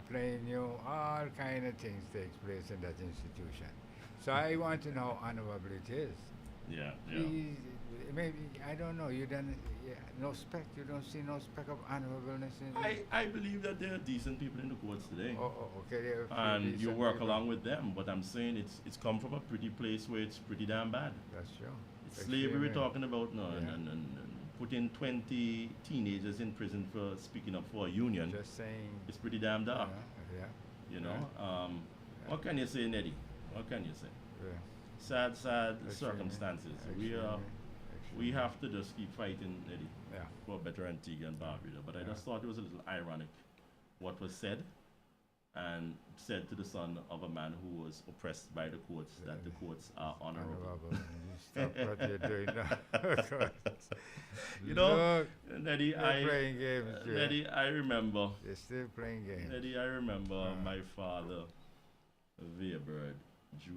playing you, all kind of things takes place in that institution. So I want to know how honorable it is. Yeah, yeah. He, maybe I don't know. You don't, yeah, no speck. You don't see no speck of honorableness I believe that there are decent people in the courts today, okay, there are a few and you decent work people. along with them. But I'm saying it's come from a pretty place where it's pretty damn bad. That's true. It's slavery we're Extremely. talking about now, Yeah. and putting 20 teenagers in prison for speaking up for a union. Just saying. It's pretty damn dark. Yeah. You Yeah. know. Yeah. What can you say, Neddy? What can you say? Yeah. Sad Extremely. circumstances. Extremely. We Extremely. have to just keep fighting, Eddie, Yeah. for a better Antigua and Barbuda. But I Yeah. just thought it was a little ironic what was said, and said to the son of a man who was oppressed by the courts that the courts are honorable. Honorable. You stop what you're doing now. You know, Look, Neddy, they're playing games. Yeah. Neddy, I remember, They're still playing games. Neddy, I remember my father, Weber Jr.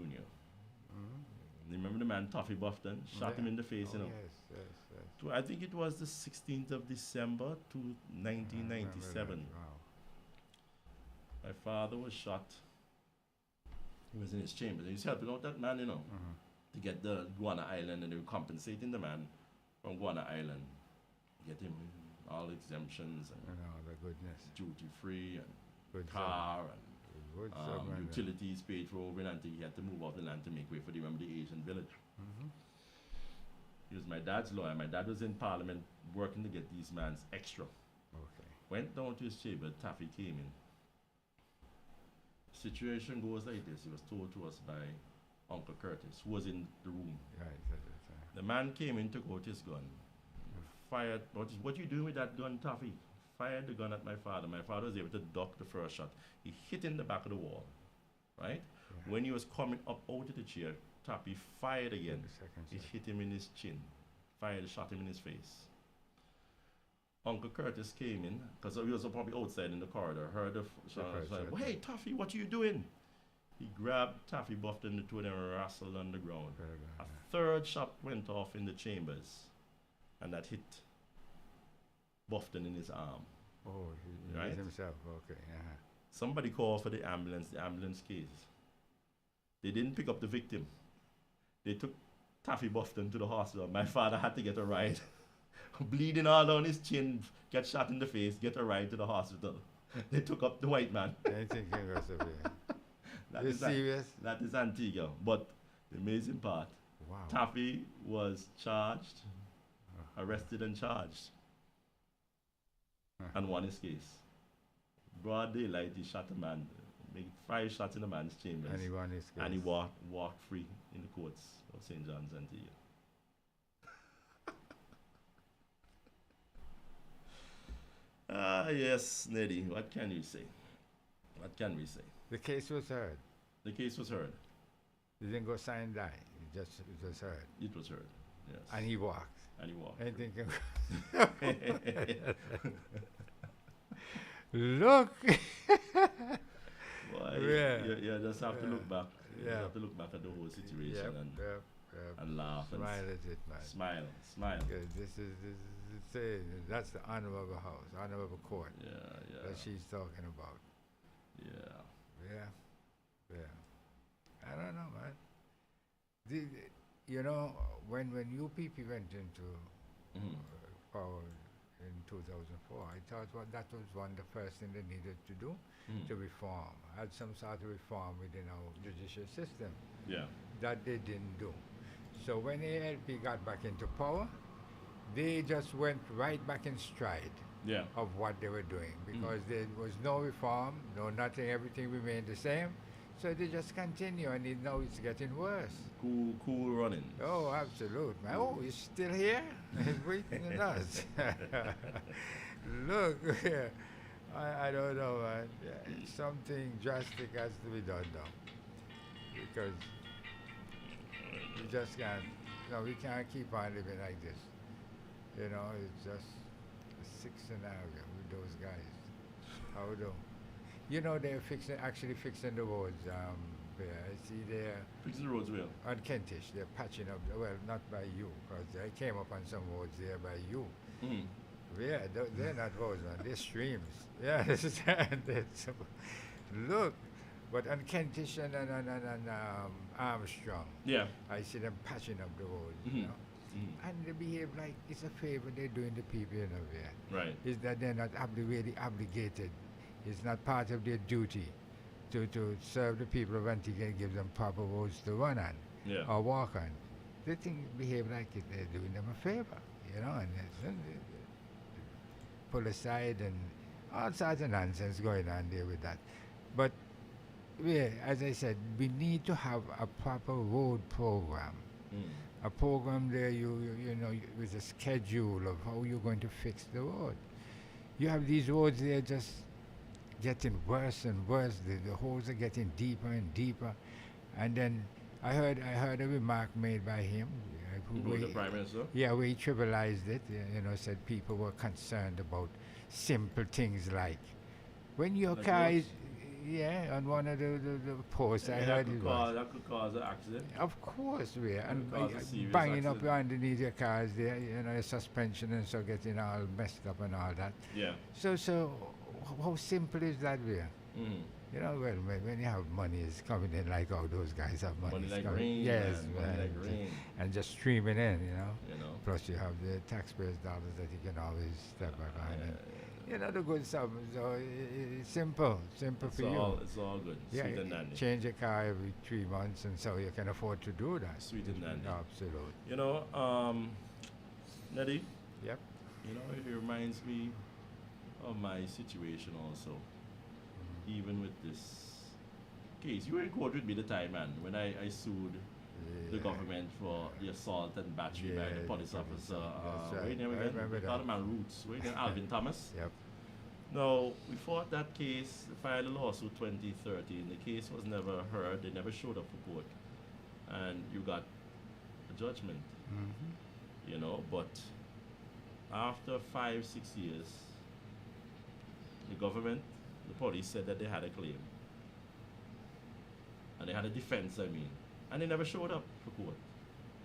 Mhm. You remember the man Toffee Buffton? Shot him in the face, you know. Yes. I think it was the 16th of December to I remember 1997. that. Wow. My father was shot. He was in his chamber. He's helping out that man, you know, Mhm. to get the Guana Island, and they were compensating the man from Guana Island. Get him all exemptions and You know, the goodness. duty free and Good car and Good submarine. utilities paid for over in until he had to move off the land to make way for the, remember, the Asian village. Mhm. He was my dad's lawyer. My dad was in parliament working to get these mans extra. Okay. Went down to his chamber, Taffy came in. Situation goes like this. It was told to us by Uncle Curtis, who was in the room. Right. The man came in, took out his gun, fired. What you doing with that gun, Taffy? Fired the gun at my father. My father was able to duck the first shot. He hit in the back of the wall, right? Yeah. When he was coming up out of the chair, Taffy fired again. The second It shot. hit him in his chin. Fired, shot him in his face. Uncle Curtis came in, because he was probably outside in the corridor, heard the shot. first shot, Hey, Taffy, what are you doing? He grabbed Taffy Buffton, the two of them wrestled on the ground. Very A good. third shot went off in the chambers, and that hit Buffton in his arm. Oh, he Right? hit himself. Okay. Somebody called for the ambulance case. They didn't pick up the victim. They took Taffy Buffton to the hospital. My father had to get a ride. Bleeding all down his chin, get shot in the face, get a ride to the hospital. They took up the white man. Anything can go severe. That You is serious? that is Antigua. But the amazing part, Wow. Taffy was charged, arrested and charged, and won his case. Broad daylight, he shot a man, made 5 shots in a man's chambers, And he won his case. and he walked free in the courts of St. John's, Antigua. Ah, yes, Neddy, what can you say? What can we say? The case was heard. The case was heard. He didn't go sign die. It was heard. It was heard, yes. And he walked. And he walked. Anything can Look. Boy, Yeah. you just have to look back. You Yeah. have to look back at the whole situation Yep, and, yep. and laugh and Smile at it, man. smile. Because this is the thing. That's the honorable house, honorable court Yeah, that she's talking about. yeah. Yeah. I don't know, man. You know, when UPP went into Mhm. power in 2004, I thought that was one of the first thing they needed to do Mhm. to reform, had some sort of reform within our judicial system Yeah. that they didn't do. So when ALP got back into power, they just went right back in stride Yeah. of what they were doing because there was no reform, no nothing, everything remained the same. So they just continue, and now it's getting worse. Cool running. Oh, absolute, man. Oh, he's still here? He's breathing in us. Look, I don't know, man. Something drastic has to be done now. Because we just can't, no, we can't keep on living like this. You know, it's just a sick scenario with those guys. How do? You know, they're actually fixing the roads. There. I see they're Fix the roads well. on Kentish. They're patching up. Well, not by you, because I came up on some roads there by you, Mhm. Yeah, they're not roads, man. They're streams. Yeah, that's, look. But on Kentish and Armstrong, Yeah. I see them patching up the roads, you Mhm. know. Mhm. And they behave like it's a favor they're doing the people, you know, there. Right. Is that they're not really obligated. It's not part of their duty to serve the people of Antigua and give them proper roads to run on Yeah. or walk on. They think behave like it, they're doing them a favor, you know, and pull aside and all sorts of nonsense going on there with that. But yeah, as I said, we need to have a proper road program. Mm. A program there, with a schedule of how you're going to fix the road. You have these roads there just getting worse and worse. The holes are getting deeper and deeper. And then I heard a remark made by him. Who was the Prime Minister? Yeah, where he trivialized it. Said people were concerned about simple things like when your Like car roads? is, yeah, on one of the posts I Yeah, heard that it could was. cause that could cause an accident. Of course, we are. And Cause a serious banging up accident. underneath your cars there, your suspension and so getting all messed up and all that. Yeah. So how simple is that, we are? Mm. Well, when you have money is coming in like how those guys have money. Money is like coming, rain. yes, man. Money like man, rain. and just streaming in, You know. Plus you have the taxpayers' dollars that you can always step back on. And, the good stuff. So it's simple It's for you. all it's all good. Yeah, Sweet and dandy. change your car every 3 months, and so you can afford to do that. Sweet and dandy. Absolutely. You know, Neddy, Yep. it reminds me of my situation also. Even with this case. You were in court with me the time, man, when I sued the Yeah. government for the assault and battery by the Yeah, police the officer. That's What's right. his name I again? remember Call that. him man Roots. What's his name? Alvin Thomas. Yep. No, we fought that case, filed a lawsuit 2013. The case was never heard. They never showed up for court. And you got a judgment, Mm-hmm. But after 5-6 years, the government, the police said that they had a claim. And they had a defense, And they never showed up for court.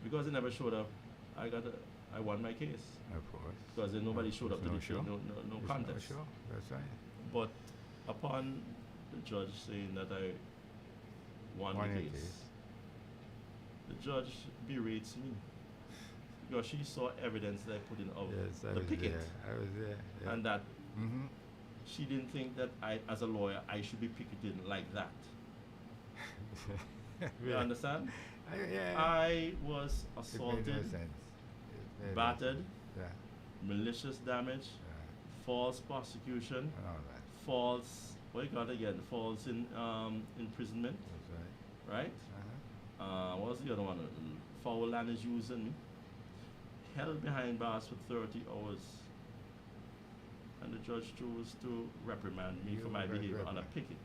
Because they never showed up, I won my case. Of course. Because nobody showed up to No the show. no There's contest. No show. That's right. But upon the judge saying that I won Won the your case, case. the judge berates me. Because she saw evidence that I put in of Yes, I the was picket. there. I was there. Yeah. And that Mm-hmm. she didn't think that I, as a lawyer, I should be picketing like that. You understand? Yeah. I was It made no assaulted, sense. It made no battered, sense. Yeah. malicious damage, Yeah. false prosecution, And all that. false, what you got again? False imprisonment, That's right. right? Uh-huh. What was the other one? Foul land is using me. Held behind bars for 30 hours. And the judge chose to reprimand me You for my were behavior on a reprimanded. picket.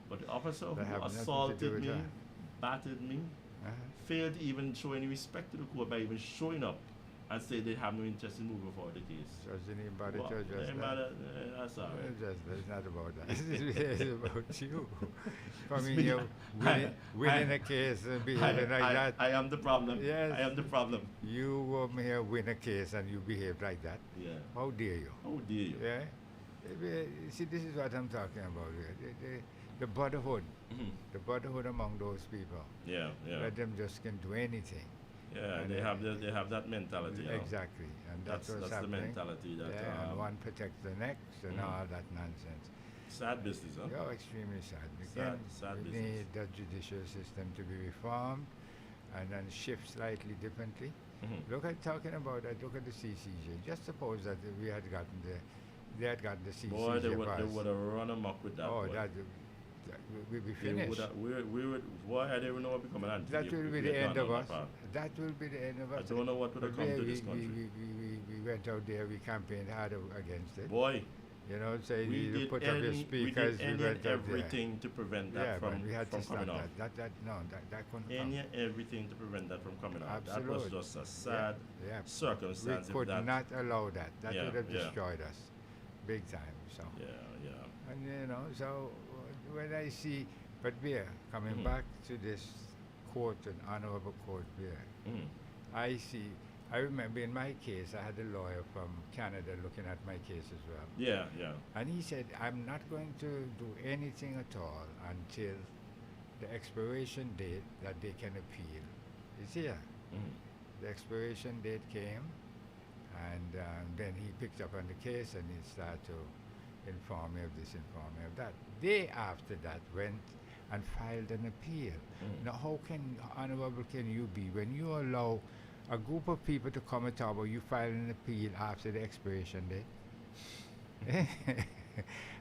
But the officer That who had nothing to do assaulted with me, that. battered me, Uh-huh. failed to even show any respect to the court by even showing up and say they have no interest in moving forward the case. Judge didn't even bother Well, to address they that. matter, that's all right. It's not about that. It's about you. I It's mean, me. you're winning a case and behaving like that. I am the problem. Yes. I am the problem. You come here, win a case, and you behave like that. Yeah. How dare you? How dare you? Yeah. See, this is what I'm talking about here. The brotherhood, Mhm. the brotherhood among those people. Yeah, yeah. Let them just can do anything. Yeah, And they have that mentality. Exactly, and that's what's the happening. mentality that Yeah, and one protects the next and Mhm. all that nonsense. sad business, huh? Yeah, extremely sad. Sad- Again, sad we business. need the judicial system to be reformed and then shift slightly differently. Mhm. Look at the CCJ. Just suppose that they had gotten the CCJ Boy, they would passed. have run amok with that. Oh, boy. that we'll be They finished. would have, we would. Why I don't know what becoming anti. That will be the end of us. That will be the end of I us. don't know what would have But come to we, this country. we went out there, we campaigned hard against it. Boy, Say we you did put up your we speakers, did any went and out there. everything to prevent that Yeah, from but we had to stop coming off. that. That couldn't come. Any and everything to prevent that from coming out. That was Absolute. just a sad Yeah. circumstance. We if could that, not allow that. That Yeah, would have yeah. destroyed us, big time. So, Yeah, yeah. and so when I see, but Beer, coming Mhm. back to this court, an honorable court, Beer, Mhm. I see I remember in my case, I had a lawyer from Canada looking at my case as well. Yeah, yeah. And he said, I'm not going to do anything at all until the expiration date that they can appeal is here. Mm. The expiration date came, and then he picked up on the case and he started to inform me of this, inform me of that. Day after that went and filed an appeal. Mm. Now, how honorable can you be when you allow a group of people to come and talk about you file an appeal after the expiration date?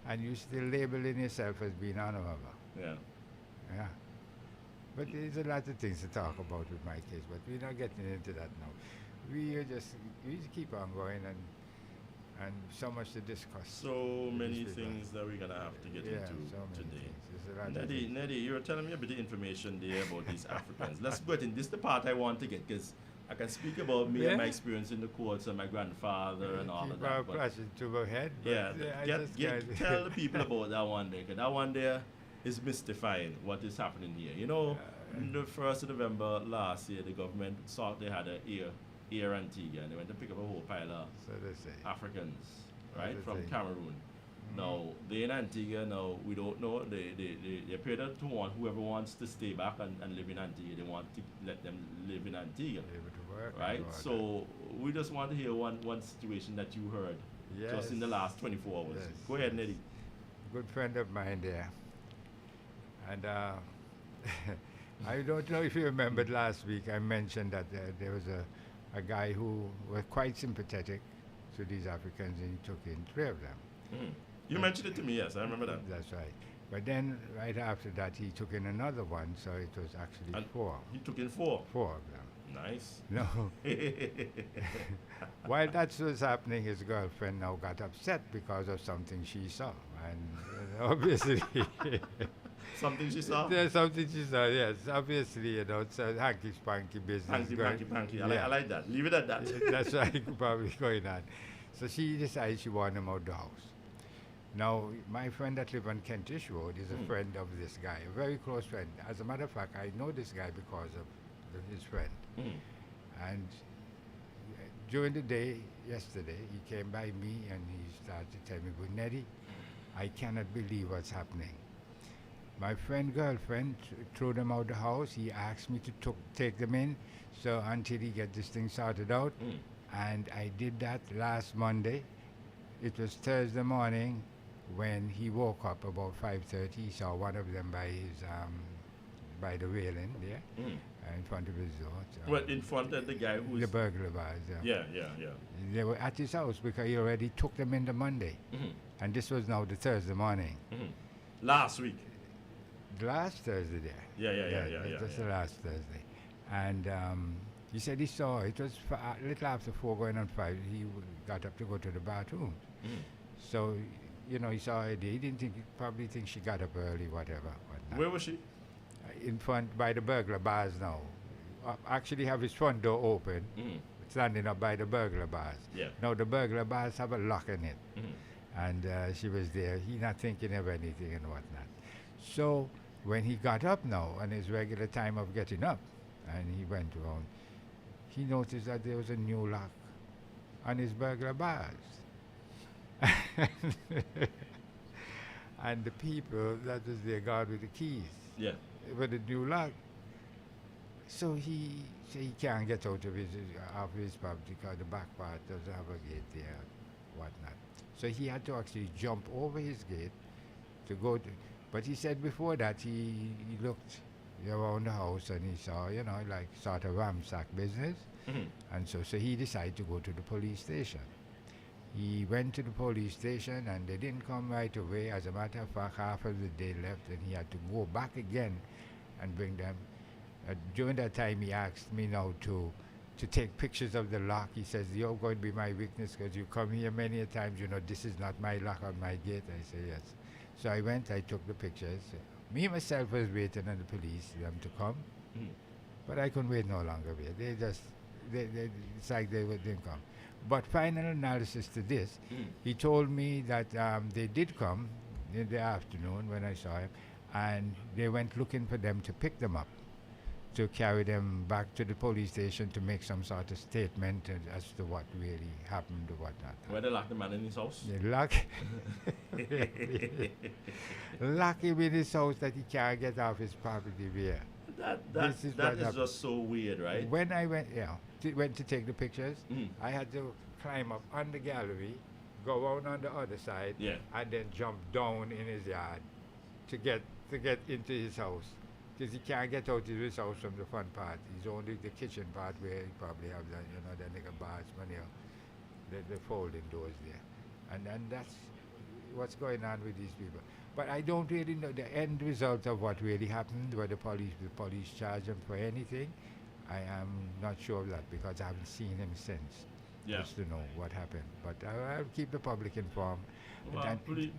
And you still labeling yourself as being honorable. Yeah. Yeah. But there's a lot of things to talk about with my case, but we're not getting into that now. We just keep on going and so much to discuss. So many Just things that we're gonna have to get yeah, into so many today. things. There's a lot of Neddy, things. Neddy, you were telling me a bit of information there about these Africans. Let's get in. This is the part I want to get because I can speak about me and my Yeah. experience in the courts and my grandfather and all of Keep that. our but flashing to my head. But yeah, I get, just get, can't- tell the people about that one there. 'Cause that one there is mystifying what is happening here. You know, the 1st of November last year, the government thought they had an air Antigua, and they went to pick up a whole pile of So they say. Africans, right, the from thing. Cameroon. Now, they in Antigua now, we don't know. They appear to want whoever wants to stay back and live in Antigua, they want to let them live in Antigua, Able to work. and right? do all that. So, we just want to hear one situation that you heard just in the Yes. last 24 hours. Yes, Go ahead, yes. Neddy. Good friend of mine there. And I don't know if you remembered last week, I mentioned that there was a guy who was quite sympathetic to these Africans and he took in 3 of them. Mm. You mentioned it to me, yes, I remember that. That's right. But then right after that, he took in another one, so it was actually And 4. He took in 4. 4 of them. Nice. No. While that was happening, his girlfriend now got upset because of something she saw. And obviously, Something she saw? there's something she saw, yes. Obviously, it's a hanky-spanky business. Hanky, going- panky, panky. I Yeah. like that. Leave it at that. That's right, probably going on. So she decided she wanted him out the house. Now, my friend that lives on Kentish Road is a friend of this guy, a very close friend. As a matter of fact, I know this guy because of his friend. Mm. And during the day, yesterday, he came by me and he started to tell me, "Good Neddy, I cannot believe what's happening. My friend girlfriend threw them out the house. He asked me to take them in, so until he get this thing sorted out. Mm. And I did that last Monday. It was Thursday morning when he woke up about 5:30. He saw one of them by the railing there Mm. in front of his door. So Well, in front of the guy who's... the burglar bars. Yeah, yeah, yeah. They were at his house because he already took them in the Monday, Mhm. and this was now the Thursday morning. Mhm. Last week. The last Thursday there. Yeah. That's the last Thursday. And he said he saw it was a little after 4 going on 5. He got up to go to the bathroom. Mhm. So, he saw her there. He didn't think, probably think she got up early, whatever. Whatnot. Where was she? In front by the burglar bars now. Actually have his front door open, Mhm. standing up by the burglar bars. Yeah. Now the burglar bars have a lock in it. Mhm. And she was there. He not thinking of anything and whatnot. So when he got up now, on his regular time of getting up, and he went around, he noticed that there was a new lock on his burglar bars. And the people that was there got with the keys Yeah. with the new lock. So he said he can't get out of his property because the back part doesn't have a gate there, whatnot. So he had to actually jump over his gate to go to. But he said before that he looked around the house and he saw, like sort of ramsack business. Mhm. And so he decided to go to the police station. He went to the police station and they didn't come right away. As a matter of fact, half of the day left and he had to go back again and bring them. During that time, he asked me now to take pictures of the lock. He says, "You're going to be my witness because you come here many a times. This is not my lock on my gate." I say, "Yes." So I went, I took the pictures. Me, myself, was waiting on the police, them to come. Mhm. But I couldn't wait no longer. It's like they didn't come. But final analysis to this, Mhm. he told me that they did come in the afternoon when I saw him, and they went looking for them to pick them up. to carry them back to the police station to make some sort of statement as to what really happened or whatnot. Where they locked the man in his house. They lock him in his house that he can't get off his property there. That This is that what is happened. just so weird, right? When I went, went to take the pictures, Mm. I had to climb up on the gallery, go out on the other side, Yeah. and then jump down in his yard to get into his house. Because he can't get out of his house from the front part. He's only the kitchen part where he probably have that, that nigga bars, the folding doors there. And that's what's going on with these people. But I don't really know the end result of what really happened, whether the police charge him for anything. I am not sure of that because I haven't seen him since. Yeah. Just to know what happened. But I'll keep the public informed. Well, And- please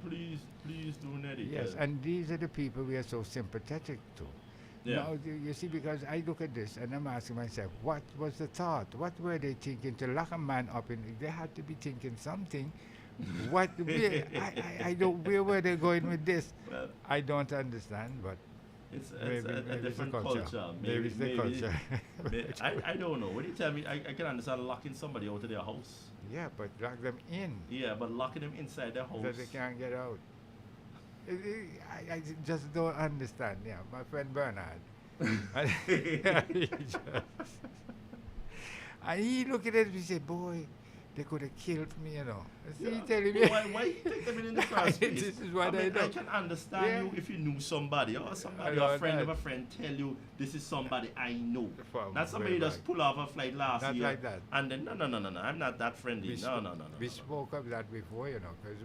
do, Neddy. Yes, and these are the people we are so sympathetic to. Yeah. Now, you see, because I look at this and I'm asking myself, what was the thought? What were they thinking to lock a man up in? They had to be thinking something. I don't, where were they going with this? Well, I don't understand, but it's maybe a it's the different culture. culture. Maybe it's the culture. I don't know. When you tell me, I can understand locking somebody out of their house. Yeah, but lock them in Yeah, but locking them inside their house. so they can't get out. I just don't understand. Yeah, my friend Bernard. And he looked at it and he said, boy, they could have killed me, See, Yeah. telling me. Why you take them in the first place? This is what I mean, know. I can understand Yeah. you if you knew somebody or somebody, know a friend that. of a friend tell you this is somebody I know. From Not somebody way just back. pull off a flight last Not year. like that. And then no, I'm not that friendly. No. We spoke of that before, because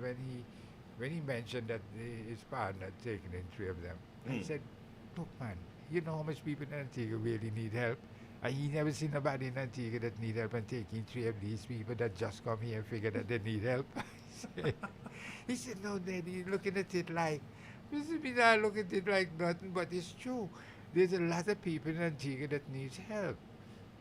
when he mentioned that his partner had taken in 3 of them, I said, look, man, you know how much people in Antigua really need help? And he never seen nobody in Antigua that need help, and taking 3 of these people that just come here and figure that they need help. He said, no, Daddy, you're looking at it like, Mr. Bina, look at it like nothing, but it's true. There's a lot of people in Antigua that needs help.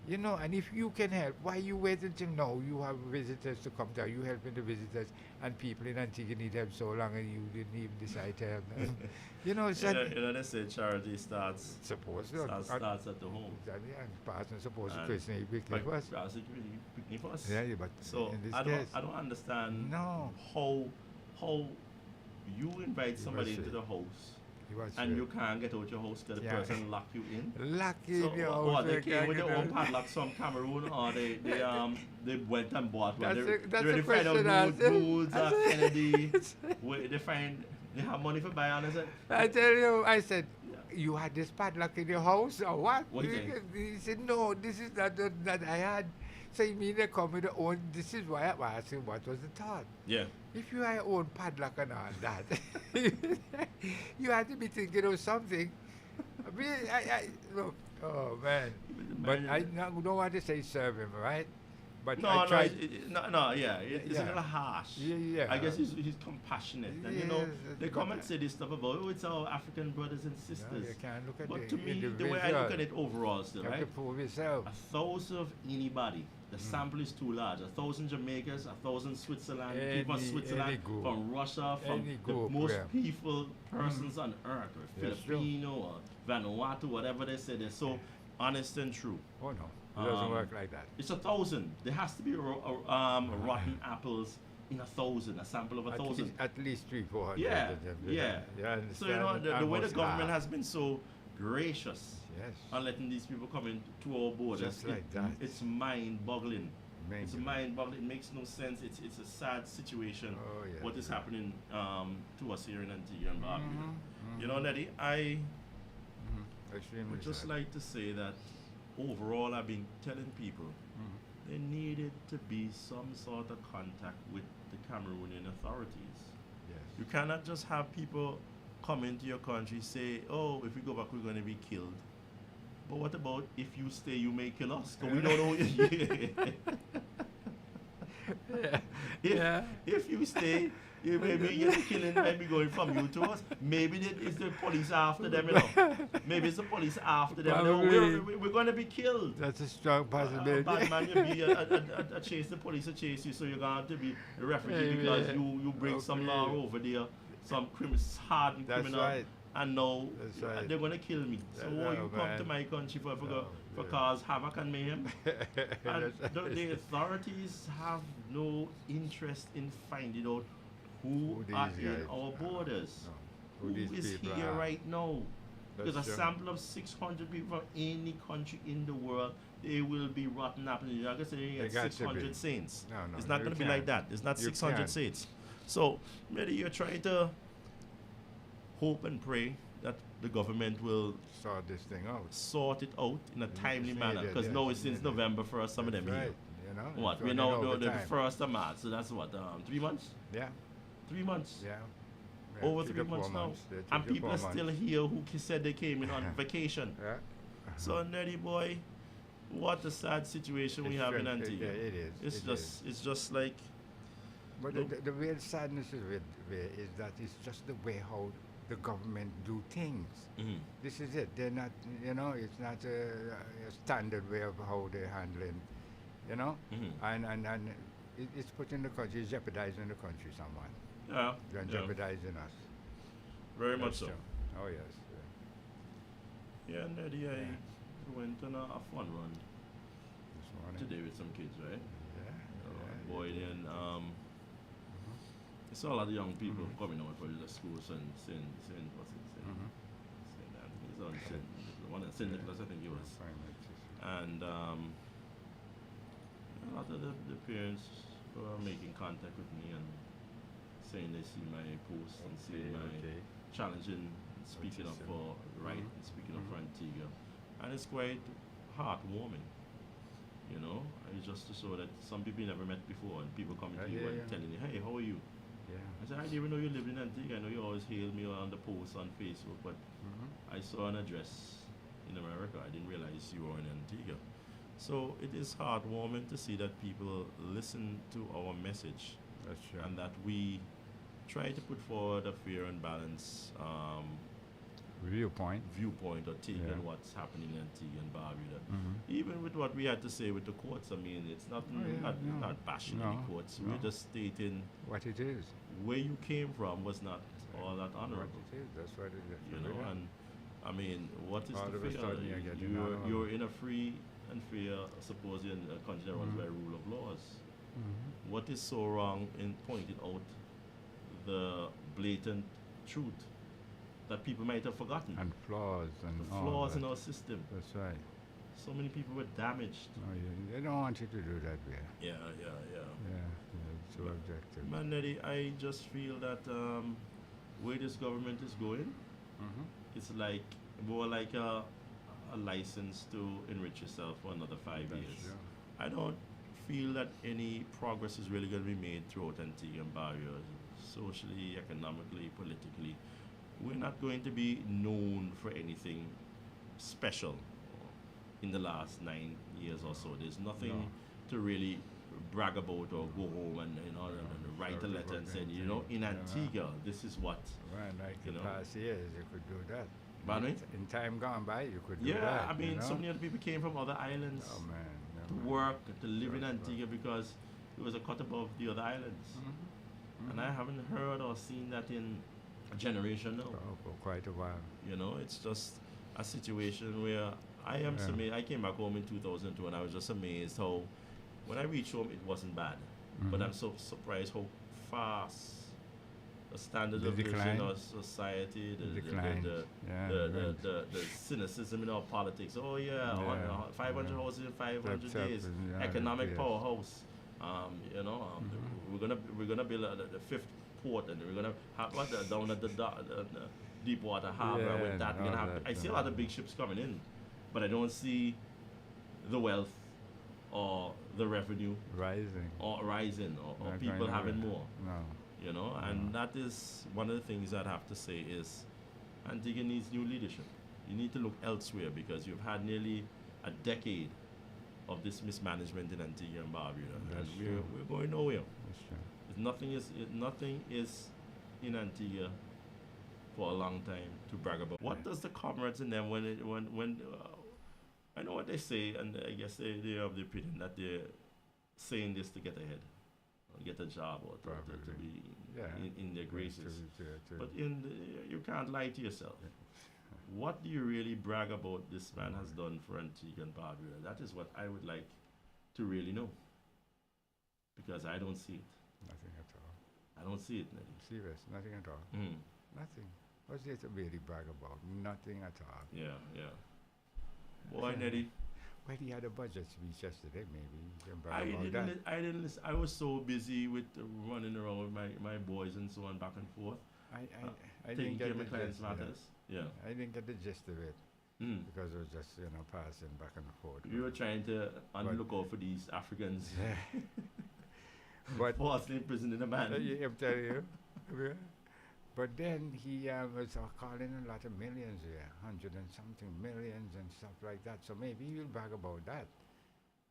And if you can help, why you wait until now you have visitors to come down? You helping the visitors, and people in Antigua need help so long, and you didn't even decide to help them. It's they say charity starts supposed to. starts at the home. Exactly, and person supposed to And christen it quickly Like, first. picnic first. Yeah, but So in this I case, don't understand no, how you invite somebody was into it. the house he was and you can't get out your house because the Yeah. person lock you in. lucky So in your what, house. they you came can't with get their own out. padlock from Cameroon, or they went and bought one. That's They a really find question out answer. Moods I or said- Kennedy. Where they have money for buy on it. I tell you, I said, you had this padlock in your house or what? What do you think? He said, no, this is not that I had. So you mean they come with their own, this is why I'm asking what was the thought. Yeah. If you had your own padlock and all that, you had to be thinking of something. I mean, look, oh man. But I don't want to say serve him, right? But I tried. It's Yeah. a little harsh. Yeah. I guess he's compassionate, and Yes, they come but- and say this stuff about it's our African brothers and sisters. No, you can't look at But the to me, the way I look at it overall, still, you have to right? prove yourself. 1,000 of anybody, the sample is too large. 1,000 Jamaicans, 1,000 Switzerland, people from Any Switzerland, group. from Russia, from Any the group, most yeah. peaceful persons on earth, or Yes, true. Filipino or Vanuatu, whatever they say. They're so honest and true. Oh no, it doesn't Um, work like that. It's 1,000. There has to be rotten apples in 1,000, a sample of 1,000. At least 300-400. Yeah, of them, yeah. You So the way the almost government half. has been so gracious Yes. on letting these people come in to our borders, Just like that. it's mind-boggling. It's Amazing. mind-boggling. It makes no sense. It's a sad situation. Oh, yeah. What is happening to us here in Antigua and Barbuda? Mhm, You know, Neddy, I Extremely would just sad. like to say that overall, I've been telling people Mhm. there needed to be some sort of contact with the Cameroonian authorities. Yes. You cannot just have people come into your country say, oh, if we go back, we're going to be killed. But what about if you stay, you may kill us? 'Cause we don't know. Yeah. If you stay, you maybe get the killing maybe going from you to us. Maybe it's the police after them, Maybe it's the police after them. Probably. We're going to be killed. That's a strong possibility. Bad man, you be a chase, the police will chase you, so you're going to have to be a refugee Maybe, because yeah. you bring some law Okay. over there, some hardened That's criminal. right. and now That's right. they're gonna kill me. So No, you come to man. my country for No, for yeah. cause havoc and mayhem. And That's- the authorities have no interest in finding out who Who are these in guys our are. borders. No. Who these is people here are. right now? Because a That's true. sample of 600 people from any country in the world, they will be rotten apples. You're not going to say you They get got to be. 600 saints. No, no, It's not you going to be like can't. that. It's not You 600 can't. saints. So maybe you're trying to hope and pray that the government will Sort this thing out. sort it out in a Yes, timely yes, manner. yes, Because yes, now it's since yes. November 1st, some of them That's here. right. You know. What? it's We running know over the time. 1st of March, so that's what, 3 months? Yeah. 3 months. Yeah. Over 3 3 to 4 months now. Yeah, 3 And to people 4 are still months. here who said they came in on vacation. Yeah. So, Neddy boy, what a sad situation we It's have in just- Antigua. yeah, it is. It's it just, is. it's just like, But no. the real sadness is that it's just the way how the government do things. mhm, This is it. They're not, it's not a standard way of how they're handling, mhm. and it's putting the country, it's jeopardizing the country somewhat, Yeah, and yeah, jeopardizing us. very much That's so. true. Oh yes. Yeah, Neddy, I Yeah. went on a fun run This morning. today with some kids, right? Yeah. yeah. Boy, then, Mhm. I saw a lot of young people Mhm. coming out for the school, St. What's it, St. Mhm. St. Anthony's on St. One at St. Nicholas, I think it was. Fine, like this. And a lot of the parents were making contact with me and saying they see my posts and see Okay, my okay. challenging, speaking up Interesting. for right, Mhm. and speaking up for Mhm. Antigua, and it's quite heartwarming. You know, it's just to show that some people you never met before, and people coming to you Yeah, and yeah. telling you, "Hey, how are you?" Yeah. I said, "I didn't even know you lived in Antigua. I know you always hail me on the posts on Facebook, but Mhm. I saw an address in America. I didn't realize you were in Antigua." So it is heartwarming to see that people listen to our message That's true. and that we try to put forward a fair and balanced Viewpoint. viewpoint or take Yeah. on what's happening in Antigua and Barbuda. Mhm. Even with what we had to say with the courts, I mean, it's not Oh, yeah, not, no, not bashing no, any courts. no. We're just stating What it is. where you came from was not all that honorable. What it is. That's what it is. You know, Yeah. and I mean, what is All the of a fair? sudden you're getting You're, honorable. you're in a free and fair, supposedly in a country that runs Mhm. by rule of laws. Mhm. What is so wrong in pointing out the blatant truth that people might have forgotten? And flaws and The all flaws that. in our system. That's right. So many people were damaged. No, they don't want you to do that way. Yeah, yeah, yeah. Yeah. It's so objective. Man, Neddy, I just feel that where this government is going, Mhm. it's like more like a license to enrich yourself for another 5 That's years. true. I don't feel that any progress is really going to be made throughout Antigua and Barbuda, socially, economically, politically. We're not going to be known for anything special in the last 9 years or so. There's nothing No. to really brag about or go home and write a Sorry letter about and say, that, you know, in yeah. Antigua, this is what. Well, like You the know. past years, you could do that. Pardon me? In time gone by, you could do Yeah, that. I mean, you know? so many other people came from other islands Oh man. to yeah, man. work, to live in Sure, sure. Antigua because it was a cut above the other islands. Mhm. And Mhm. I haven't heard or seen that in a generation now. For quite a while. You know, it's just a situation where I am Yeah. amazed. I came back home in 2002 and I was just amazed how, when I reached home, it wasn't bad. But Mhm. I'm so surprised how fast the standard The of living in decline. our society, The decline. Yeah, right. the cynicism in our politics. Oh yeah, Yeah, 500 yeah. houses in 500 That's up, days. yeah, Economic yes. powerhouse. Mhm. We're gonna build the fifth port, and we're gonna have down at the Deepwater Harbor. Yeah, With that, we're and gonna all have. that, I see a lot of big ships coming in, but I don't see the wealth or the revenue Rising. or rising or Not people going having nowhere. more. No. You know, and that is one of the things I'd have to say is Antigua needs new leadership. You need to look elsewhere because you've had nearly a decade of this mismanagement in Antigua and Barbuda, That's and true. we're going nowhere. That's true. Nothing is in Antigua for a long time to brag about. What Yeah. does the comrades in them when I know what they say, and I guess they are of the opinion that they're saying this to get ahead. get a job or to Probably. be Yeah. in their graces. To- But you can't lie to yourself. What do you really brag about this man has done for Antigua and Barbuda? That is what I would like to really know. Because I don't see it. Nothing at all. I don't see it, Neddy. Serious, nothing at all. Mm. Nothing. What's there to really brag about? Nothing at all. Yeah, yeah. Boy, Neddy, Well, he had a budget speech yesterday, maybe. You can I brag about didn't, that. I didn't listen. I was so busy with running around with my boys and so on, back and forth. I Taking didn't care get of my the clients' gist. matters. Yeah. I didn't get the gist of it Mm. because it was just, passing back and forth. We were trying to But- look out for these Africans But falsely imprisoned in a man. I'm telling you. Yeah. But then he was calling a lot of millions here, 100 and something millions and stuff like that. So maybe he'll brag about that.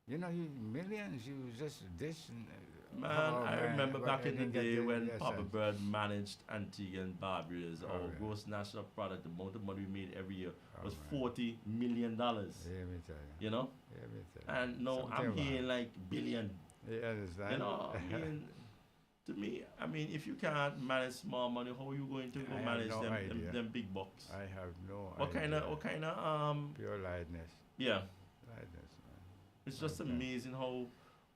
Millions, you just this. Man, oh, I man, remember but back I in the didn't get day when yes, Papa yes. Bird managed Antigua and Barbuda's, Oh, our yeah. gross national product, the amount of money we made every year Oh, was man. $40 million. Let me tell you. You know? Let me tell you. And no, Something I'm about hearing it. like billion. You understand? You know, to me, if you can't manage small money, how are you going to go I have manage no them, idea. them big bucks? I have no What idea. kind of Pure lightness. yeah. Lightness, man. It's just Okay. amazing how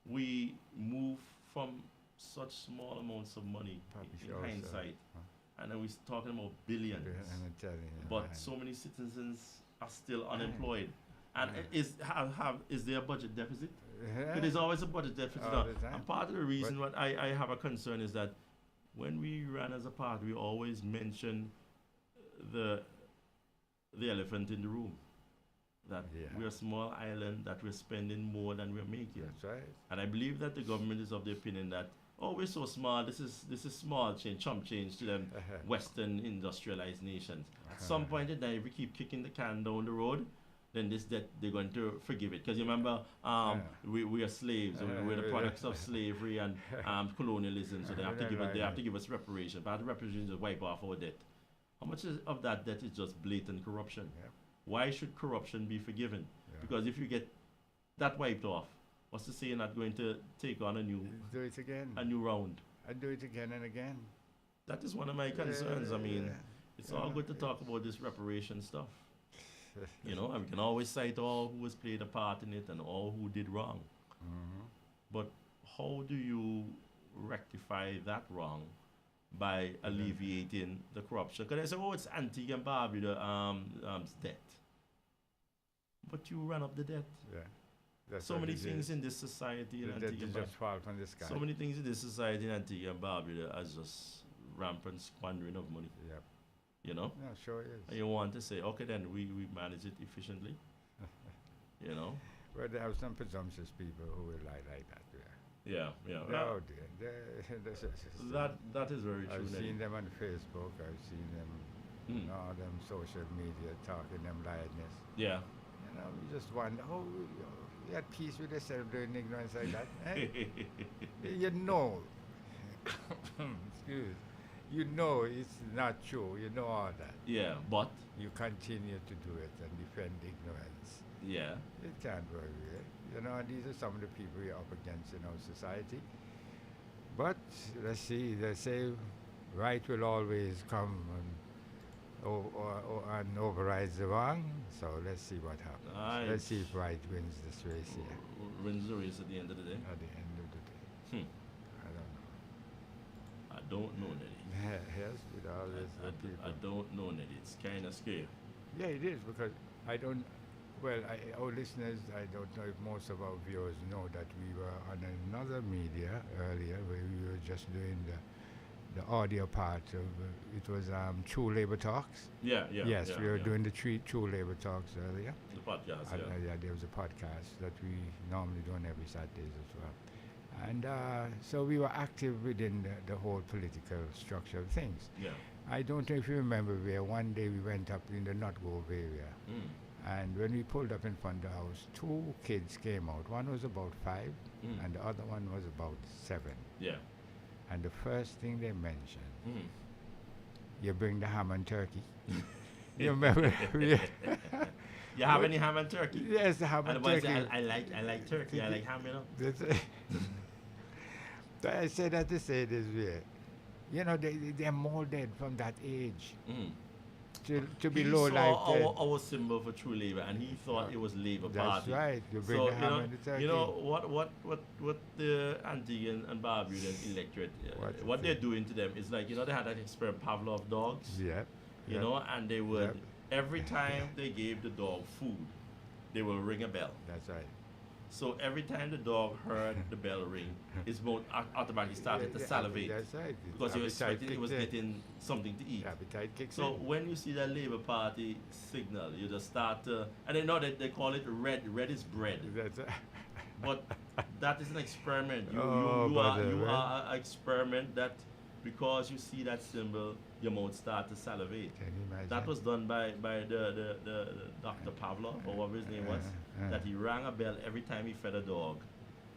we move from such small amounts of money Papi in show, sir. hindsight, Huh. and then we're talking about billions. I'm telling you. But man. so many citizens are still Right. unemployed. And Right. is there a budget deficit? Yeah. But there's always a budget deficit. All now. the time. And part of the reason what I have a concern is that when we ran as a party, we always mention the elephant in the room. That Yeah. we're a small island, that we're spending more than we're making. That's right. And I believe that the government is of the opinion that, oh, we're so small, this is small change, chump change to them Western industrialized nations. At some point in time, if we keep kicking the can down the road, then this debt they're going to forgive it. Because you remember, we are slaves, we're the products of slavery and colonialism, so they have to give us reparation. But the reparation is wipe off our debt. How much of that debt is just blatant corruption? Yep. Why should corruption be forgiven? Yeah. Because if you get that wiped off, what's to say you're not going to take on a new Do it again. round? I do it again and again. That is one of my concerns. I mean, it's all Yeah. good to talk about this reparation stuff, and we can always cite all who has played a part in it and all who did wrong. Mhm. But how do you rectify that wrong by alleviating the corruption? Because they say, oh, it's Antigua and Barbuda's debt. But you run up the debt. Yeah. That's So what many it things is. in this society in That Antigua and just fall from the sky. So many things in this society in Antigua and Barbuda are just rampant squandering of money, Yep. you know? No, sure is. And you want to say, okay, then we manage it efficiently, you know? Well, there are some presumptuous people who will lie like that. Yeah. Yeah. Oh dear. That's That is very true. I've Nelly. seen them on Facebook. I've seen them Mm. on all them social media talking them likeness. Yeah. You just wonder, you at peace with yourself doing ignorance like that. Eh? You know, excuse, you know it's not true. You know all that. Yeah, but You continue to do it and defend ignorance. yeah, It can't work. And these are some of the people you're up against in our society. But let's see. They say right will always come and overrides the wrong. So let's see what happens. Let's see if right wins this race here wins the race at the end of the day. at the end of the day. Hmm. I I don't know, Nelly. don't know. Yes, with all this people. I don't know, Nelly. It's kind of scary. Yeah, it is because I don't. Well, our listeners, I don't know if most of our viewers know that we were on another media earlier where we were just doing the audio part of it was True Labor Talks. Yeah. Yes, yeah, we were yeah. doing the True Labor Talks earlier. the podcast. And, Yeah. there was a podcast that we normally do on every Saturdays as well. And so we were active within the whole political structure of things. Yeah. I don't know if you remember where one day we went up in the Not Grove area. Mm. And when we pulled up in front of the house, two kids came out. One was about 5, Mm. and the other one was about 7. Yeah. And the first thing they mentioned, Mm. you bring the ham and turkey. You remember? Yeah. You have any ham and turkey? Yes, the ham And and the boys turkey. say, I like turkey. I like ham, you know. That's But I say that to say this way. You know, they're molded from that age Mm. to be He low saw lighted. our symbol for true labor, and he thought it was Labor That's Party. right. You bring So the ham and the turkey. you know what the Antiguan and Barbudan electorate, what they're doing to them is like, they had that experiment Pavlov dogs, Yep. you yep. know, and they would Yep. every time they gave the dog food, they will ring a bell. That's right. So every time the dog heard the bell ring, his mouth automatically started to salivate That's right. because he was Appetite expecting he was kicks in. getting something to eat. Appetite kicks So in. when you see that Labour Party signal, you just start to, and they know that they call it red. Red is bread, That's but that is an experiment. You Oh, you right? are an experiment that because you see that symbol, your mouth start to salivate. Can you imagine? That was done by the Dr. Pavlov, or whatever his name was, that he rang a bell every time he fed a dog.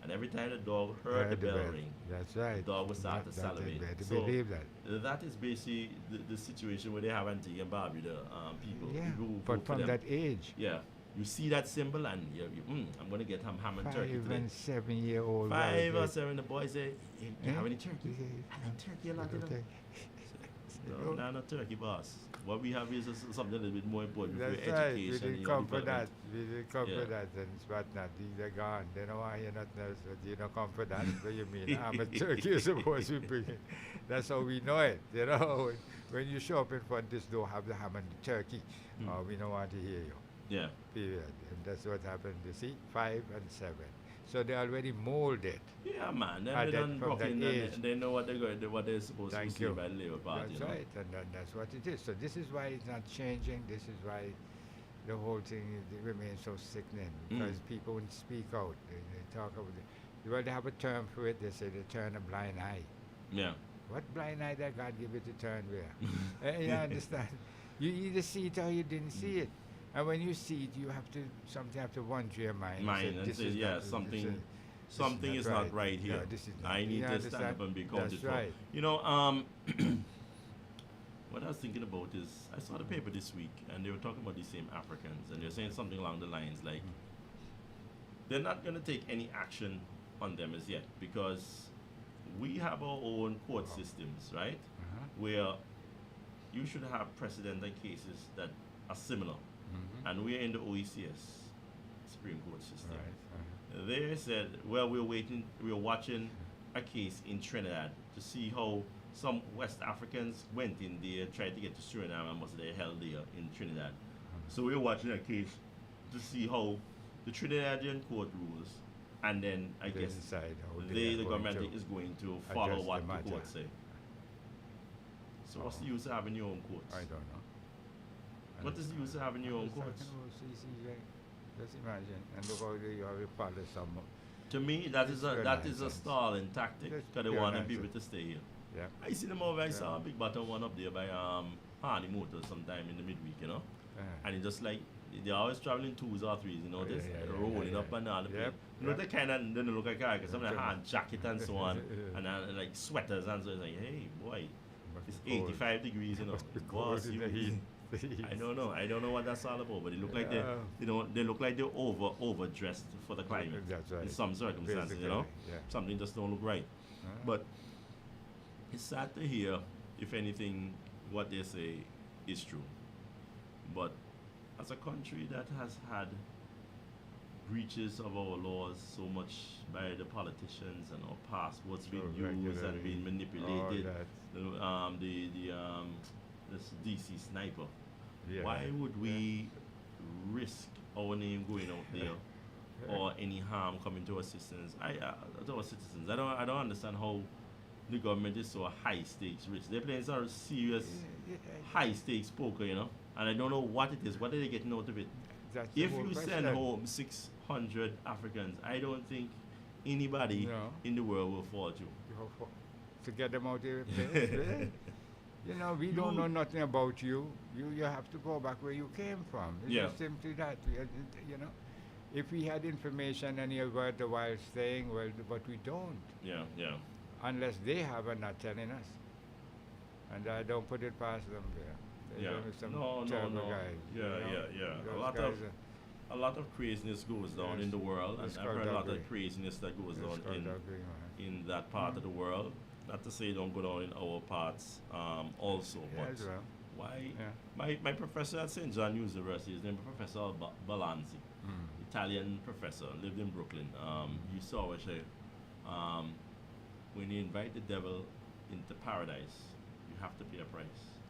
And every time the dog heard the bell ring, That's right. the dog would start to That- salivate. I So believe that. that is basically the situation where they have Antigua and Barbuda people. Yeah. People who vote But for from them. that age, Yeah. You see that symbol and I'm going to get ham and turkey 5 today. and 7-year-old. 5 or 7, the boy say, hey, you have any turkey? Yeah. I need turkey a lot, you know. Okay. No, not turkey, boss. What we have is something a little bit more important for That's right. We education. didn't come for that. development. We didn't come Yeah. for that and whatnot. These are gone. They don't want to hear nothing else. But you don't come for that. What you mean? I'm a turkey you're supposed to be bringing. That's how we know it. You know, when you show up in front, this don't have the ham and the turkey. We don't want to hear you. Yeah. Period. And that's what happened. You see, 5 and 7. So they already molded. Yeah, man. Then Ah, they that- done from broke that in age. and they know what what they're supposed Thank to see you. by the Labour Party. That's you know? right, and that's what it is. So this is why it's not changing. This is why the whole thing remains so sickening because people won't speak out. They talk about it. Well, they have a term for it. They say they turn a blind eye. Yeah. What blind eye that God give it to turn where? You understand? You either see it or you didn't see it. And when you see it, you have to wander your mind. And this say, is yeah, not- something is not right here. Yeah, this is not- I need you to stand understand? up and be counted That's for. right. You know, what I was thinking about is I saw the paper this week and they were talking about these same Africans and they're saying something along the lines like they're not going to take any action on them as yet because we have our own court systems, right? Uh-huh. Where you should have precedent and cases that are similar. And we're in the OECS Supreme Court system. Right. They said, well, we're watching a case in Trinidad to see how some West Africans went in there, tried to get to Suriname and was there held there in Trinidad. So we're watching a case to see how the Trinidadian court rules, and then I They guess decide how they the are going government to is going to follow adjust what the the matter. court say. So what's the use of having your own courts? I don't know. What is the use of having your own courts? Just imagine, and look how you have a palace some. To me, that is a nonsense. stalling tactic That's because they pure want nonsense. people to stay here. Yeah. I see them over. I saw Yeah. a big bottom one up there by Harney Motors sometime in the midweek, you know. And it just like they're always traveling 2s or 3s, you know, Yeah, just yeah, yeah, rolling yeah, up yeah. and down the place. Yep, You know, yep. they kind of don't look like because some of them Okay. had jacket and so on, and like sweaters and so. It's like, hey, boy, it's 85 degrees, you know. Boss, you I don't know. I don't know what that's all about, but it look like Yeah. they look like they're overdressed for the climate. That's right. In some circumstances, you know, Basically, yeah. something just don't look right. But it's sad to hear, if anything, what they say is true. But as a country that has had breaches of our laws so much by the politicians and our passports being So used and being regularly, manipulated, all this DC sniper. Yeah. Why would we risk our name going out there or any harm coming to our citizens? To our citizens, I don't understand how the government is so high stakes risk. They're playing some serious high stakes poker, you know, and I don't know what it is. What are they getting out of it? That's the If whole you send question. home 600 Africans, I don't think anybody No. in the world will fault you. To get them out here, you know, we don't know nothing about you. You have to go back where you came from. It's Yeah. just simply that. You know, if we had information and you were the while staying, well, but we don't, Yeah, yeah. unless they have and not telling us. And I don't put it past them there. Yeah. They're some No, terrible no. guys. Yeah, you know? yeah. A Those lot guys of a lot of craziness goes down Yes. in the world, and It's I've called heard a lot Duggery. of craziness that goes It's on called Duggery, man. in that part of the world. Not to say it don't go down in our parts also, Yeah, but as well. why? Yeah. My professor at St. John University, his name is Professor Balanzi, Italian professor, lived in Brooklyn. He used to always say, when you invite the devil into paradise, you have to pay a price.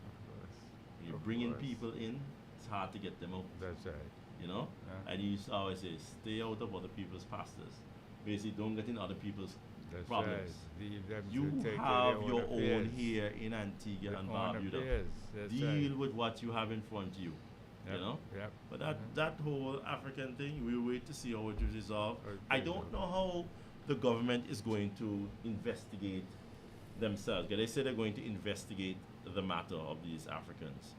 Of course. When you Of bring in course. people in, it's hard to get them out. That's right. You know? Yeah. And he used to always say, stay out of other people's pastors. Basically, don't get in other people's That's problems. right. Leave them You to take care have of your their own affairs. here in Antigua Their and own Barbuda. affairs. That's Deal right. with what you have in front of you. Yep. You know? Yep. But that whole African thing, we wait to see how it is resolved. Okay, I don't know how the government is going to investigate themselves. 'Cause they say they're going to investigate the matter of these Africans.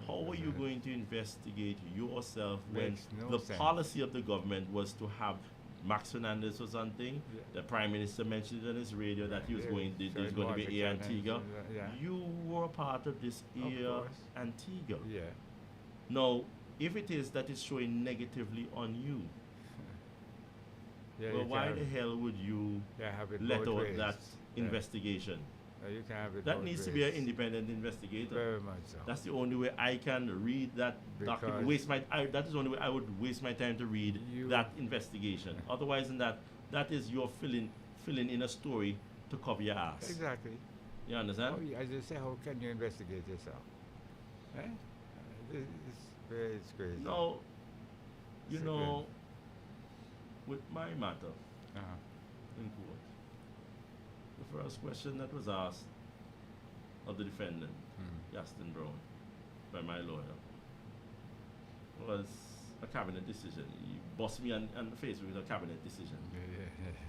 How are you going to investigate yourself when Makes no the sense. policy of the government was to have Max Fernandez or something? Yeah. The Prime Minister mentioned on his radio that he was Yeah, going, there's certain going to be water Air cannons Antigua. and, yeah. You were part of this Of Air course. Antigua. Yeah. Now, if it is that it's showing negatively on you, Yeah. well, you why can the hell would you have it let both out ways. that Yeah. investigation? You can have it That both needs to be an ways. independent investigator. Very much so. That's the only way I can read that document. Because- That is the only way I would waste my time to read You- that investigation. Otherwise, than that is you're filling in a story to cover your ass. Exactly. You understand? Oh, yeah, as I say, how can you investigate yourself? Eh? It's crazy. No, you It's know, with my matter Uh-huh. in court, the first question that was asked of the defendant, Gaston Brown, by my lawyer, was a cabinet decision. He bossed me on the face with a cabinet decision.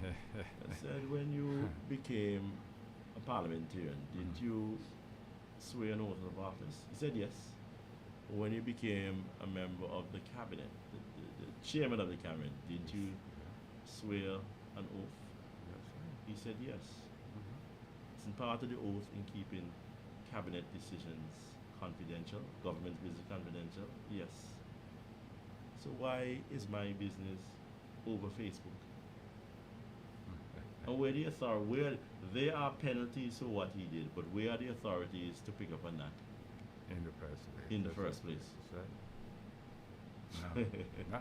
I said, when you became a parliamentarian, did you swear an oath of office? He said yes. When you became a member of the cabinet, the chairman of the cabinet, did you swear an oath? He said yes. It's in part of the oath in keeping cabinet decisions confidential, government business confidential. Yes. So why is my business over Facebook? And where the authority, where there are penalties for what he did, but where are the authorities to pick up on that In the first place. in the That's first right. place? That's right. No.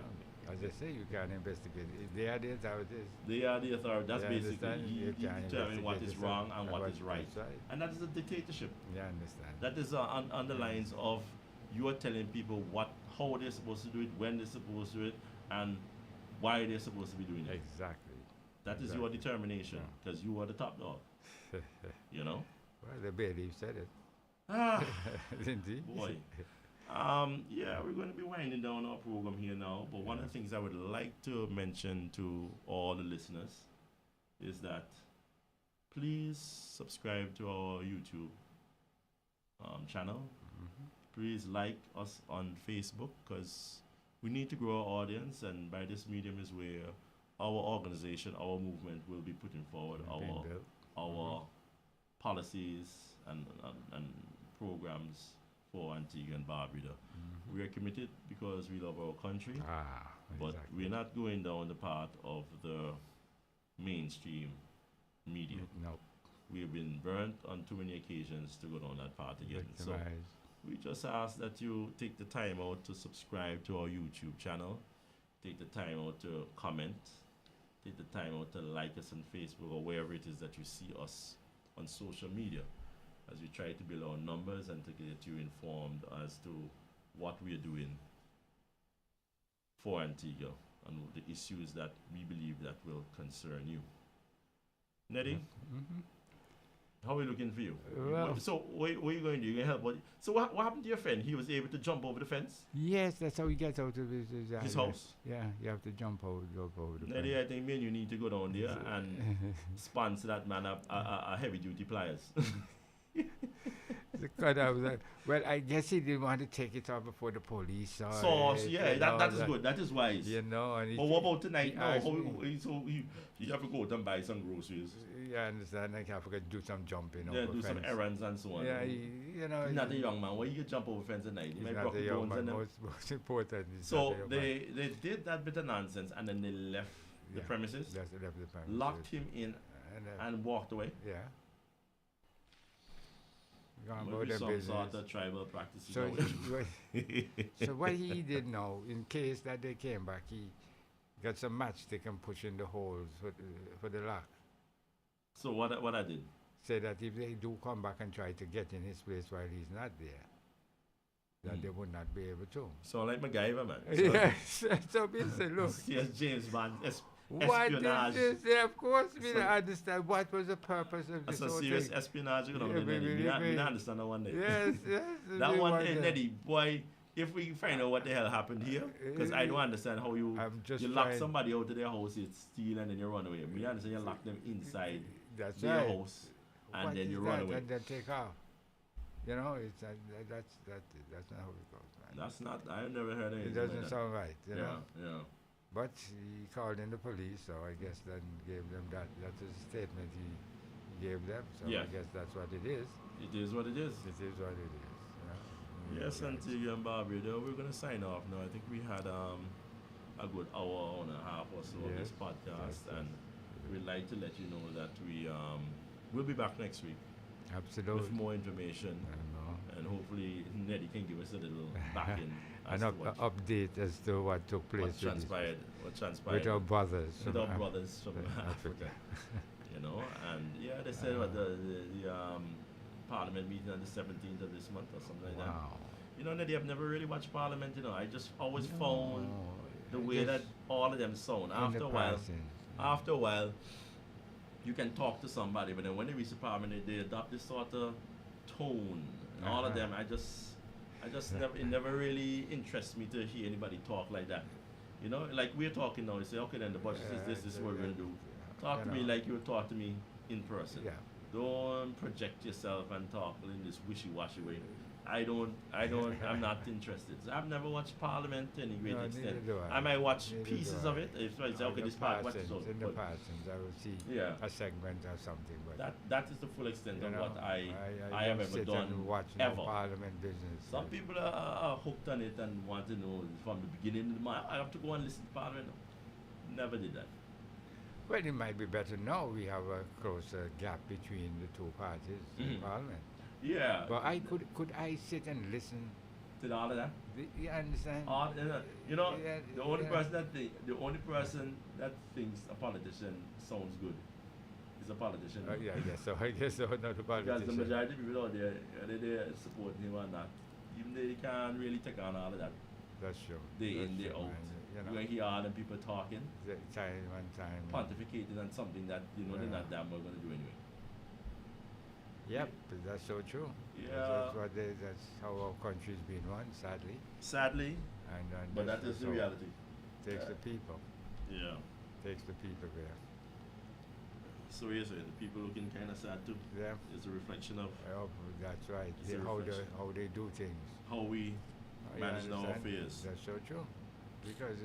As I say, you can't investigate it. They are the authorities. They are the authority. That's You basically understand? you You can't determine what is investigate wrong yourself and what is right. That's right. And that is a dictatorship. Yeah, I understand. That is on the lines of you are telling people how they're supposed to do it, when they're supposed to do it, and why they're supposed to be doing it. Exactly. That is your determination, because you are the top dog. You know? Well, the bailiff said it. Ah, Didn't he? boy. Yeah, we're going to be winding down our program here now, but one of the things I would like to mention to all the listeners is that please subscribe to our YouTube channel. Please like us on Facebook, because we need to grow our audience, and by this medium is where our organization, our movement will be putting forward Being built. our policies and programs for Antigua and Barbuda. We are committed because we love our country, but Exactly. we're not going down the path of the mainstream media. No. We have been burnt on too many occasions to go down that path again. So Victimized. we just ask that you take the time out to subscribe to our YouTube channel, take the time out to comment, take the time out to like us on Facebook or wherever it is that you see us on social media, as we try to build our numbers and to get you informed as to what we are doing for Antigua and the issues that we believe that will concern you. Nettie, how are we looking for you? Well- So what are you going to do? You're going to help? So what happened to your friend? He was able to jump over the fence? Yes, that's how he gets out of his House? Yeah, you have to jump over the Nettie, fence. I think me and you need to go down there and sponsor that man a heavy duty pliers. The cutout was well, I guess he didn't want to take it off before the police saw Sauce, it. yeah, and that all that is good. That is wise. You know, and But what about tonight? he No, asked me- so you have to go out and buy some groceries. You understand? Like I forgot to do some jumping Yeah, over do some fence. errands and so on. Yeah, you know. He's not a young man. Why you jump over fence at night? He He's might not broke a the young bones man. and them. Most important. He's So not a young man. they did that bit of nonsense and then they left the Yeah, premises, That's left the premises. locked him in and and walked away. yeah. Gone Maybe about their some business. sort of tribal practices. So, out. so what he did now, in case that they came back, he got some matchstick and push in the holes for the lock. So what I did? Say that if they do come back and try to get in his place while he's not there, that they would not be able to. So like MacGyver, man. So, Yes. So basically, look, yes, James Bond. what Espionage. is this? Yeah, of course, we So- don't understand what was the purpose of this That's a whole serious thing. espionage. You know, Yeah, Neddy. we- Me not we- understand that one day. Yes, yes. That we one want day, to- Neddy, boy, if we find out what the hell happened here, because I don't understand how you I'm just lock trying- somebody out of their house, you steal, and then you run away. Me understand you lock them inside That's their right. house, and What then is you run that? away. And then take off. You know, it's that's not how it goes, man. That's not. I've never heard anything It doesn't like that. sound right, you know. Yeah. But he called in the police, so I guess then gave them that. That's a statement he gave them. So Yeah. I guess that's what it is. It is what it is. It is what it is. You know? Yes, Antigua and Barbuda, we're going to sign off now. I think we had a good hour and a half or so of this Yes. podcast, Yes, and we'd like to let you know that we'll be back next week Absolutely. with more information, I know. and hopefully Neddy can give us a little back in as An to what, update as to what took place what with this- transpired with our brothers. with from our brothers from Africa. Africa. You know, and yeah, they said what the Parliament meeting on the 17th of this month or something like that. Wow. You know, Neddy, I've never really watched Parliament. You know, I just always No, found the way that just all of them sound. in After the a while, passing. after a while, you can talk to somebody, but then when they reach the Parliament, they adopt this sort of tone. And all of Uh-huh. them, I just never, it never really interests me to hear anybody talk like that. You know, like we're talking now, you say, okay, then the budget is this is what we're going to do. Talk you to me know. like you would talk to me in person. Yeah. Don't project yourself and talk in this wishy-washy way. I'm not interested. So I've never watched Parliament to any great No, extent. neither do I. I might watch Neither pieces do of I. it. If I say, In okay, the this part, watch this passings, out. in the But passings, I will see yeah, a segment or something, but that is the full extent you of know, what I don't have ever sit done. and watch no ever. Parliament business. Some people are hooked on it and want to know from the beginning. I have to go and listen to Parliament. Never did that. Well, it might be better now. We have a closer gap between the two parties in Mhm. Parliament. Yeah. But I could I sit and listen? Did all of that? You understand? You know, Yeah, the only yeah. person that thinks a politician sounds good is a politician. Yeah, I guess so. I guess so. Not a Because the politician. majority of people out there, they're supporting him and that. Even they can't really take on all of that. That's true. Day That's in, day true, out. man. You You know, hear all them people talking, the time one time. pontificating on something that they're Yeah. not damn well going to do anyway. Yep, that's so true. Yeah. That's how our country's been run, sadly. Sadly, And but that's that is the how reality. Takes Yeah. the people. Yeah. Takes the people there. So yes, the people looking kind of sad too. Yeah. It's a reflection of Oh, that's right. It's a reflection. How they do things. how we You manage our understand? affairs. That's so true. Because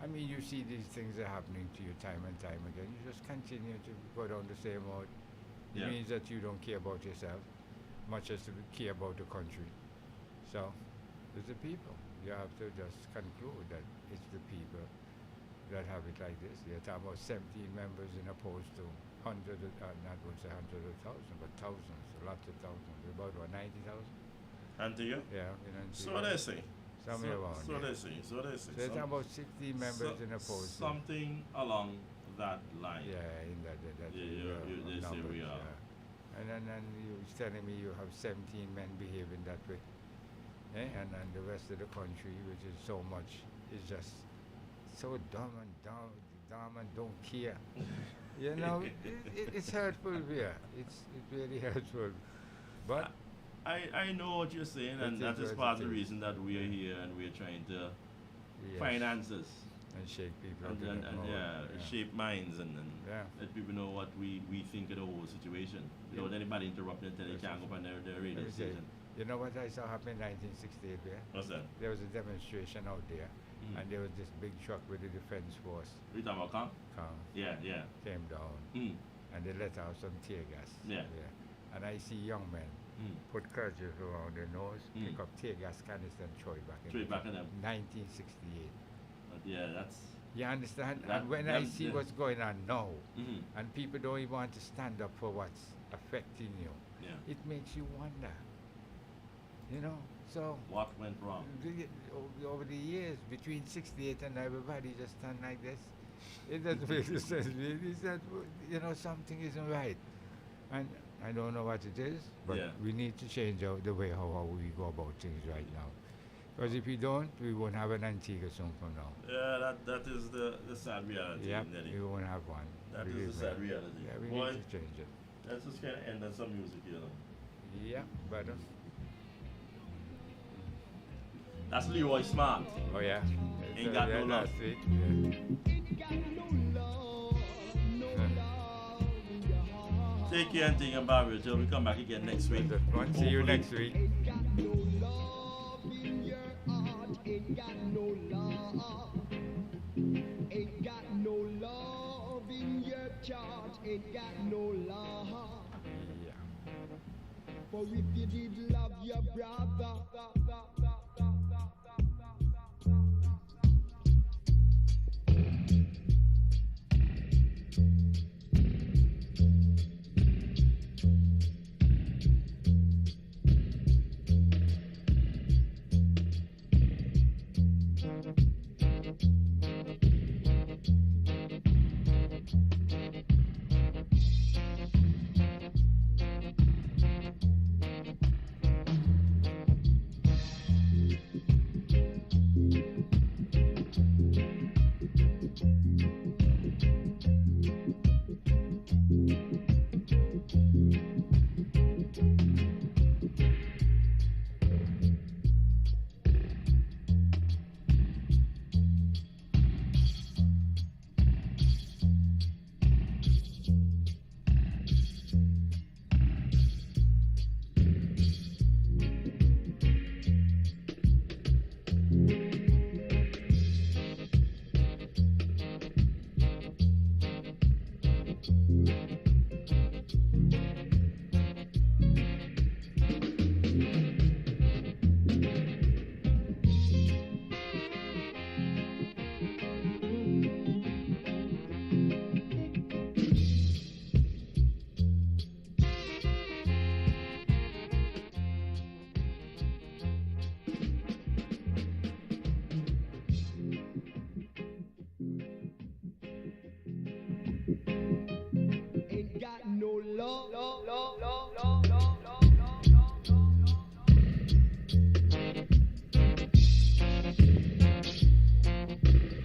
I mean, you see these things are happening to you time and time again. You just continue to go down the same road. It Yeah. means that you don't care about yourself, much as to care about the country. So, it's the people. You have to just conclude that it's the people that have it like this. You're talking about 17 members in opposed to hundreds, not going to say hundreds of thousands, but thousands, lots of thousands. About what, 90,000? Antigua? Yeah, So they say. Somewhere around So there. they say. So they say. So it's about 16 members in opposed to. Something along that line. Yeah, in that They say numbers, we are. yeah. And then you was telling me you have 17 men behaving that way. And then the rest of the country, which is so much, is just so dumb and don't care. You know, it's hurtful here. It's really hurtful. But I know what you're saying, It and that is is what part it of the is. reason that we are here and we're trying to yes, find answers. And shake people and, up in and, the and crowd. yeah, shape minds and Yeah. let people know what we think of the whole situation without anybody interrupting until they can't go up on their radio Let me say, station. you know what I saw happen in 1968 there? What's that? There was a demonstration out there, and there was this big truck with the defense force We talking about Kong? Yeah, yeah. came down, Mm. and they let out some tear gas. Yeah. And I see young men Mm. put kerchiefs around their nose, Mm. pick up tear gas canister and throw it back in. Throw it back at them. 1968. But yeah, that's. You understand? That- and when that- I see yeah. what's going on now, Mm-hmm. and people don't even want to stand up for what's affecting you, Yeah. it makes you wonder. You know? So, What went wrong? over the years, between 68 and everybody just stand like this. It doesn't make any sense. It's that, you know, something isn't right. And I don't know what it is, but Yeah. we need to change the way how we go about things right now. Because if we don't, we won't have an Antigua soon from now. Yeah, that is the sad reality. Yep, Nelly. we won't have one. That Believe is the me. sad reality. Yeah, we Boy, need to change it. let's just kind of end on some music here. Yeah, brother. That's Leroy Smart. Oh yeah. Ain't got no love. Last week. Take care and think about it till we come back again next week. Yeah. See you Hopefully- next week. Ain't got no love in your heart, ain't got no love. Ain't got no love in your chart, ain't got no love. Yeah. For if you did love your brother,